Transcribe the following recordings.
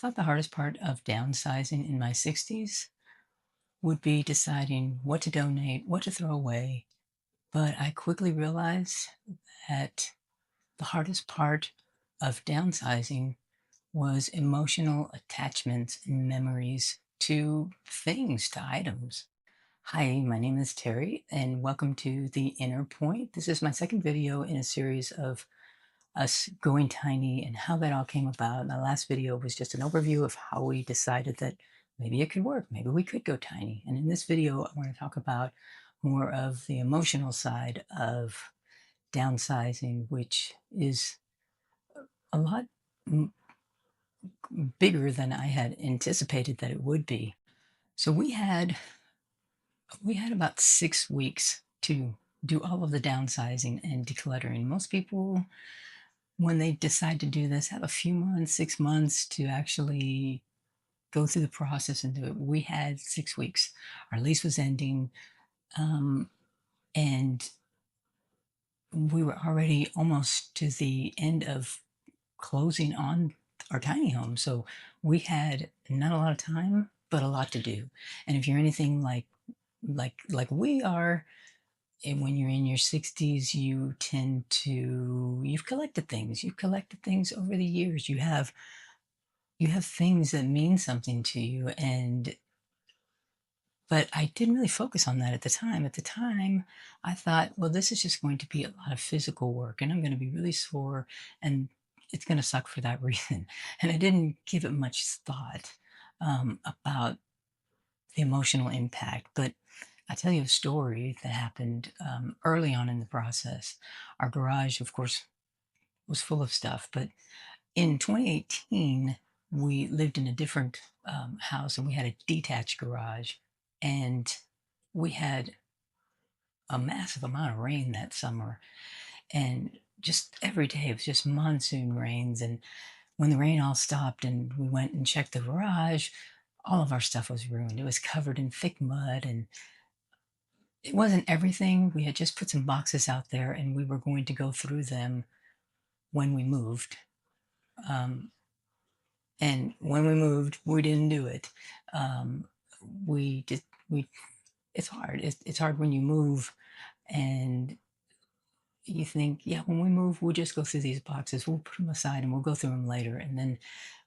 thought the hardest part of downsizing in my 60s would be deciding what to donate, what to throw away. But I quickly realized that the hardest part of downsizing was emotional attachments and memories to things, to items. Hi, my name is Terry, and welcome to The Inner Point. This is my second video in a series of us going tiny and how that all came about. My last video was just an overview of how we decided that maybe it could work, maybe we could go tiny. And in this video, I want to talk about more of the emotional side of downsizing, which is a lot m- bigger than I had anticipated that it would be. So we had about 6 weeks to do all of the downsizing and decluttering. Most people, when they decide to do this, have a few months, 6 months to actually go through the process and do it. We had 6 weeks. Our lease was ending, um, and we were already almost to the end of closing on our tiny home. So we had not a lot of time, but a lot to do. And if you're anything like we are, and when you're in your 60s, you tend to you've collected things over the years. You have things that mean something to you, and but I didn't really focus on that at the time. At the time, I thought, well, this is just going to be a lot of physical work, and I'm going to be really sore, and it's going to suck for that reason. And I didn't give it much thought about the emotional impact. But I tell you a story that happened early on in the process. Our garage, of course, was full of stuff, but in 2018, we lived in a different house, and we had a detached garage, and we had a massive amount of rain that summer. And just every day, it was just monsoon rains. And when the rain all stopped and we went and checked the garage, all of our stuff was ruined. It was covered in thick mud, and it wasn't everything. We had just put some boxes out there, and we were going to go through them when we moved. Um, And when we moved, we didn't do it. Um, we did. We. It's hard. It's hard when you move, and you think, yeah, when we move, we'll just go through these boxes. We'll put them aside, and we'll go through them later. And then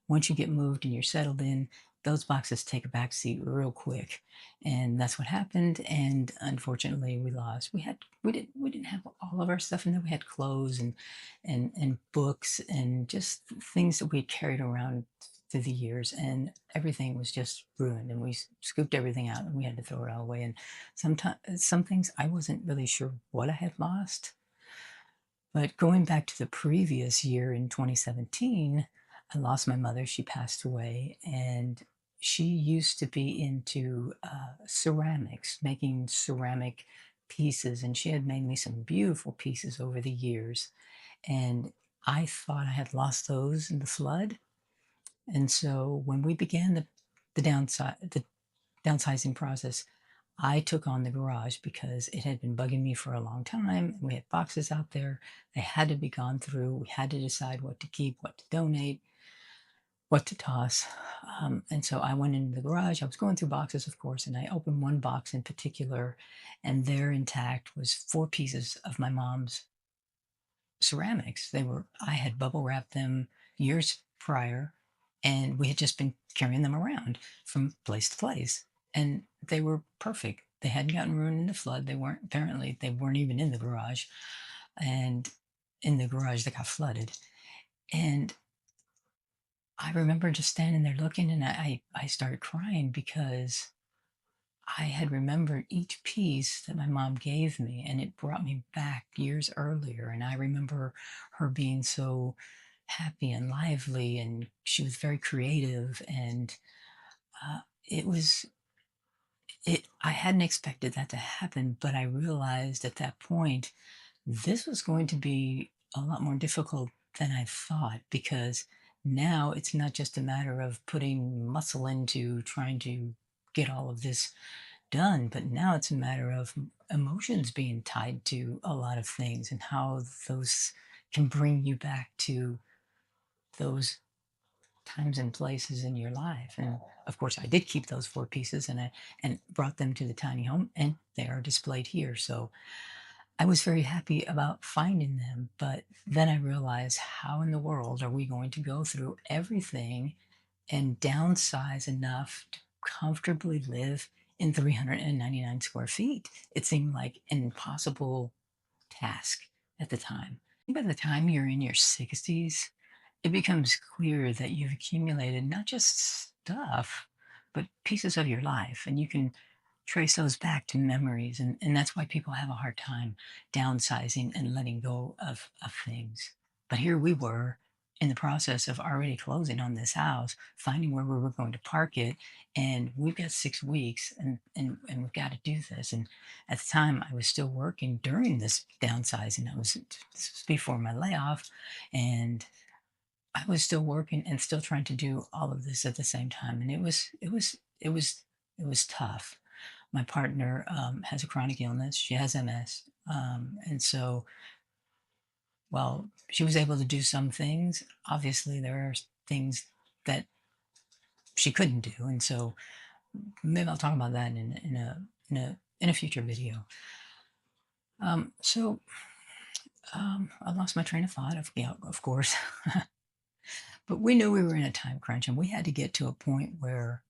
once you get moved and you're settled in, those boxes take a back seat real quick, and that's what happened. And unfortunately, we lost. We didn't have all of our stuff in there. We had clothes and books and just things that we carried around through the years, and everything was just ruined. And we scooped everything out, and we had to throw it all away. And sometimes some things I wasn't really sure what I had lost. But going back to the previous year in 2017, I lost my mother. She passed away, and she used to be into ceramics, making ceramic pieces, and she had made me some beautiful pieces over the years. And I thought I had lost those in the flood. And so when we began the downsizing process, I took on the garage because it had been bugging me for a long time. We had boxes out there. They had to be gone through. We had to decide what to keep, what to donate, what to toss. And so I went into the garage. I was going through boxes, of course, and I opened one box in particular, and there intact was 4 pieces of my mom's ceramics. I had bubble wrapped them years prior, and we had just been carrying them around from place to place. And they were perfect. They hadn't gotten ruined in the flood. They weren't even in the garage. And in the garage that got flooded. And I remember just standing there looking, and I started crying because I had remembered each piece that my mom gave me, and it brought me back years earlier. And I remember her being so happy and lively, and she was very creative. And it was, I hadn't expected that to happen, but I realized at that point this was going to be a lot more difficult than I thought, because now it's not just a matter of putting muscle into trying to get all of this done, but now it's a matter of emotions being tied to a lot of things, and how those can bring you back to those times and places in your life. And of course, I did keep those four pieces and brought them to the tiny home, and they are displayed here. So I was very happy about finding them. But then I realized, how in the world are we going to go through everything and downsize enough to comfortably live in 399 square feet? It seemed like an impossible task at the time. By the time you're in your 60s, it becomes clear that you've accumulated not just stuff, but pieces of your life. And you can trace those back to memories. And that's why people have a hard time downsizing and letting go of things. But here we were in the process of already closing on this house, finding where we were going to park it. And we've got 6 weeks and we've got to do this. And at the time, I was still working during this downsizing. This was before my layoff. And I was still working and still trying to do all of this at the same time. And it was tough. My partner has a chronic illness. She has MS. And so while she was able to do some things, obviously there are things that she couldn't do. And so maybe I'll talk about that in a future video. I lost my train of thought, yeah, of course. But we knew we were in a time crunch, and we had to get to a point where,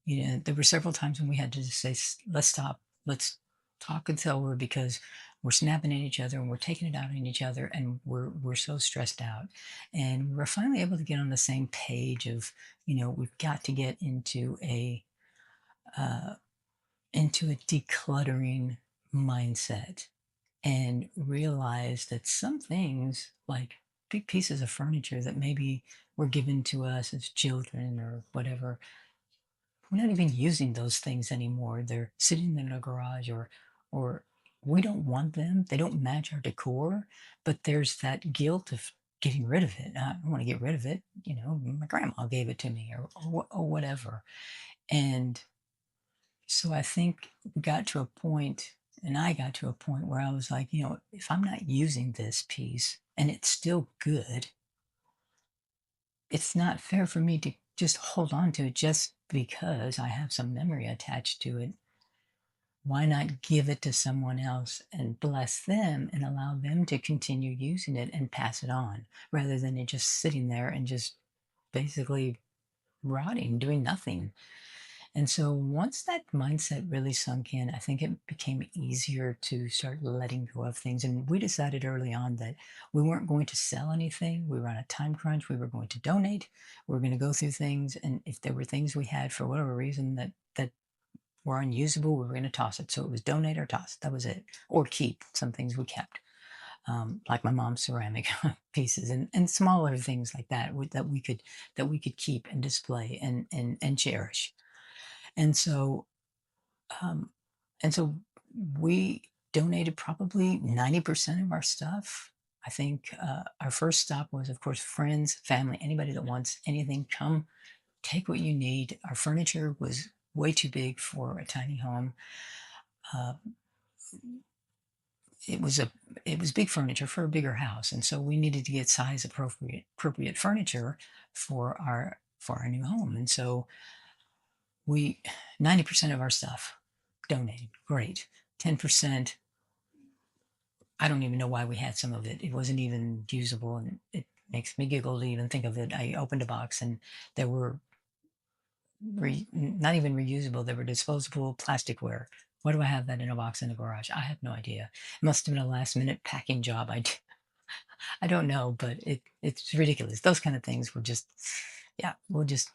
there were several times when we had to just say, Let's stop. Let's talk and tell her, because we're snapping at each other and we're taking it out on each other, and we're so stressed out." And we were finally able to get on the same page of, we've got to get uh, into a decluttering mindset, and realize that some things, like big pieces of furniture that maybe were given to us as children or whatever, we're not even using those things anymore. They're sitting in a garage, or we don't want them. They don't match our decor, but there's that guilt of getting rid of it. I want to get rid of it. My grandma gave it to me, or whatever. And so I think we got to a point, and I got to a point where I was like, if I'm not using this piece and it's still good, it's not fair for me to just hold on to it just because I have some memory attached to it. Why not give it to someone else and bless them and allow them to continue using it and pass it on, rather than it just sitting there and just basically rotting, doing nothing? And so once that mindset really sunk in, I think it became easier to start letting go of things. And we decided early on that we weren't going to sell anything. We were on a time crunch. We were going to donate. We were going to go through things. And if there were things we had for whatever reason that were unusable, we were going to toss it. So it was donate or toss. That was it. Or keep. Some things we kept. Like my mom's ceramic pieces, and smaller things like that, that we could keep and display and cherish. And so um, and so we donated probably 90% of our stuff. I think our first stop was, of course, friends, family, anybody that wants anything, come take what you need. Our furniture was way too big for a tiny home. Uh, it was a it was big furniture for a bigger house, and so we needed to get size appropriate furniture for our new home. And so we 90% of our stuff donated. Great. 10%, I don't even know why we had some of it. It wasn't even usable, and it makes me giggle to even think of it. I opened a box, and there were not even reusable. There were disposable plasticware. Why do I have that in a box in the garage? I have no idea. It must have been a last minute packing job. I don't know, but it's ridiculous. Those kind of things were just, yeah, we'll just,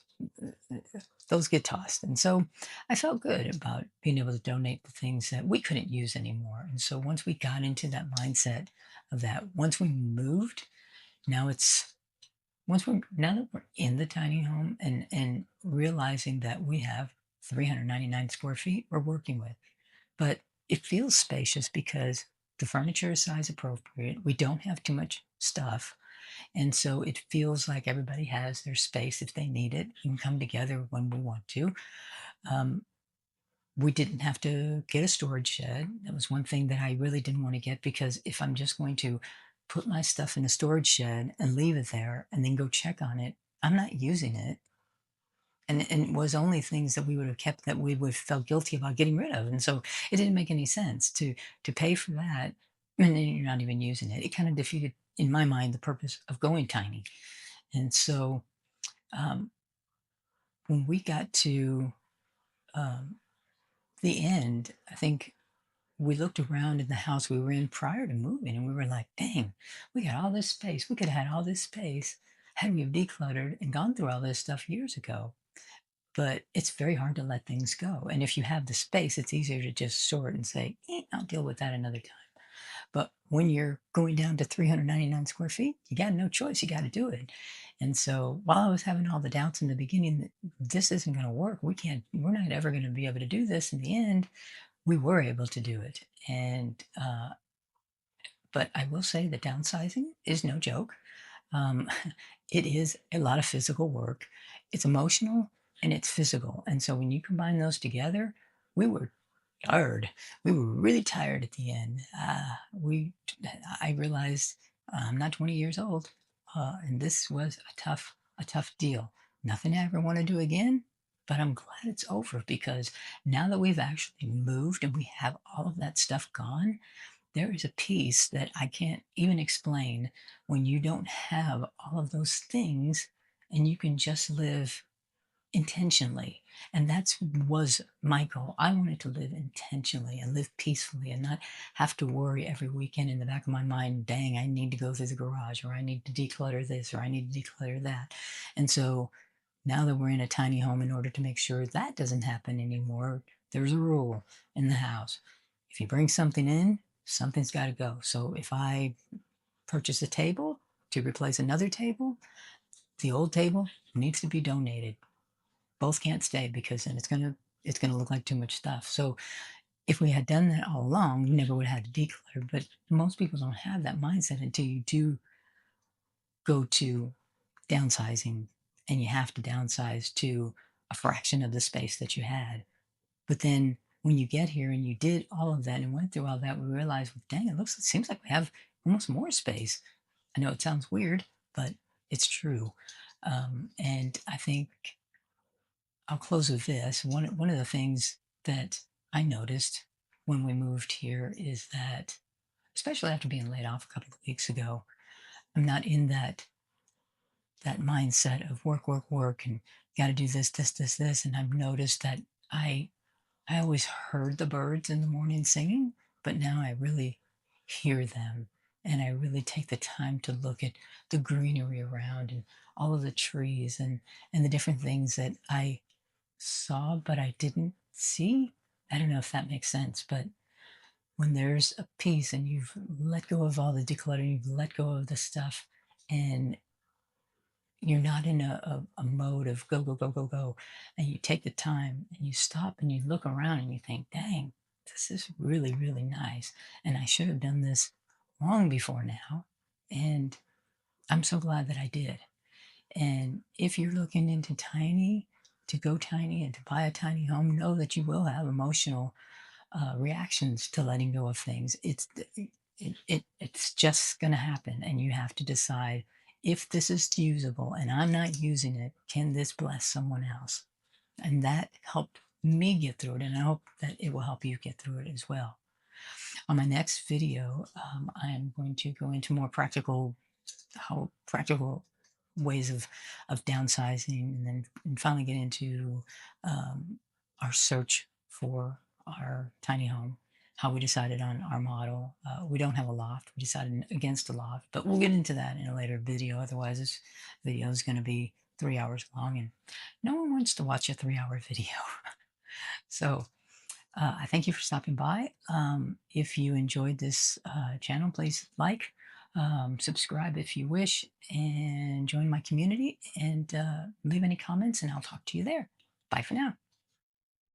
those get tossed. And so I felt good about being able to donate the things that we couldn't use anymore. And so once we got into that mindset of that, once we moved, now it's, now that we're in the tiny home, and realizing that we have 399 square feet we're working with, but it feels spacious because the furniture is size appropriate. We don't have too much stuff. And so it feels like everybody has their space if they need it and come together when we want to. Um, we didn't have to get a storage shed. That was one thing that I really didn't want to get, because if I'm just going to put my stuff in a storage shed and leave it there and then go check on it, I'm not using it. And it was only things that we would have kept that we would have felt guilty about getting rid of. And so it didn't make any sense to pay for that and then you're not even using it. It kind of defeated, in my mind, the purpose of going tiny. And so um, when we got to um, the end, I think we looked around in the house we were in prior to moving and we were like, dang, we got all this space. We could have had all this space had we have decluttered and gone through all this stuff years ago. But it's very hard to let things go. And if you have the space, it's easier to just sort and say, I'll deal with that another time. But when you're going down to 399 square feet, you got no choice. You got to do it. And so while I was having all the doubts in the beginning that this isn't going to work, we're not ever going to be able to do this. In the end, we were able to do it. But I will say that downsizing is no joke. Um, it is a lot of physical work. It's emotional and it's physical. And so when you combine those together, we were tired. We were really tired at the end. I realized I'm not 20 years old, and this was a tough deal. Nothing I ever want to do again, but I'm glad it's over because now that we've actually moved and we have all of that stuff gone, there is a peace that I can't even explain when you don't have all of those things and you can just live intentionally. And that's was my goal. I wanted to live intentionally and live peacefully and not have to worry every weekend in the back of my mind, dang, I need to go through the garage or I need to declutter this or I need to declutter that. And so now that we're in a tiny home, in order to make sure that doesn't happen anymore, there's a rule in the house. If you bring something in, something's got to go. So if I purchase a table to replace another table, the old table needs to be donated. Both can't stay because then it's gonna look like too much stuff. So if we had done that all along, we never would have had to declutter. But most people don't have that mindset until you do go to downsizing and you have to downsize to a fraction of the space that you had. But then when you get here and you did all of that and went through all that, we realized, well, dang, it seems like we have almost more space. I know it sounds weird, but it's true. And I think I'll close with this. One of the things that I noticed when we moved here is that, especially after being laid off a couple of weeks ago, I'm not in that mindset of work, work, work, and got to do this, this, this, this. And I've noticed that I I always heard the birds in the morning singing, but now I really hear them and I really take the time to look at the greenery around and all of the trees and the different things that I saw but I didn't see. I don't know if that makes sense, but when there's a piece and you've let go of all the decluttering, you've let go of the stuff and you're not in a mode of go, go, go, go, go. And you take the time and you stop and you look around and you think, dang, this is really, really nice. And I should have done this long before now. And I'm so glad that I did. And if you're looking into tiny, to go tiny and to buy a tiny home, know that you will have emotional reactions to letting go of things. It's just going to happen, and you have to decide if this is usable and I'm not using it. Can this bless someone else? And that helped me get through it, and I hope that it will help you get through it as well. On my next video, I'm going to go into more practical ways of downsizing, and then finally get into our search for our tiny home, how we decided on our model. We don't have a loft. We decided against a loft, but we'll get into that in a later video. Otherwise, this video is going to be 3 hours long, and no one wants to watch a 3-hour video. So I thank you for stopping by. If you enjoyed this channel, please like, subscribe if you wish, and join my community and leave any comments, and I'll talk to you there. Bye for now.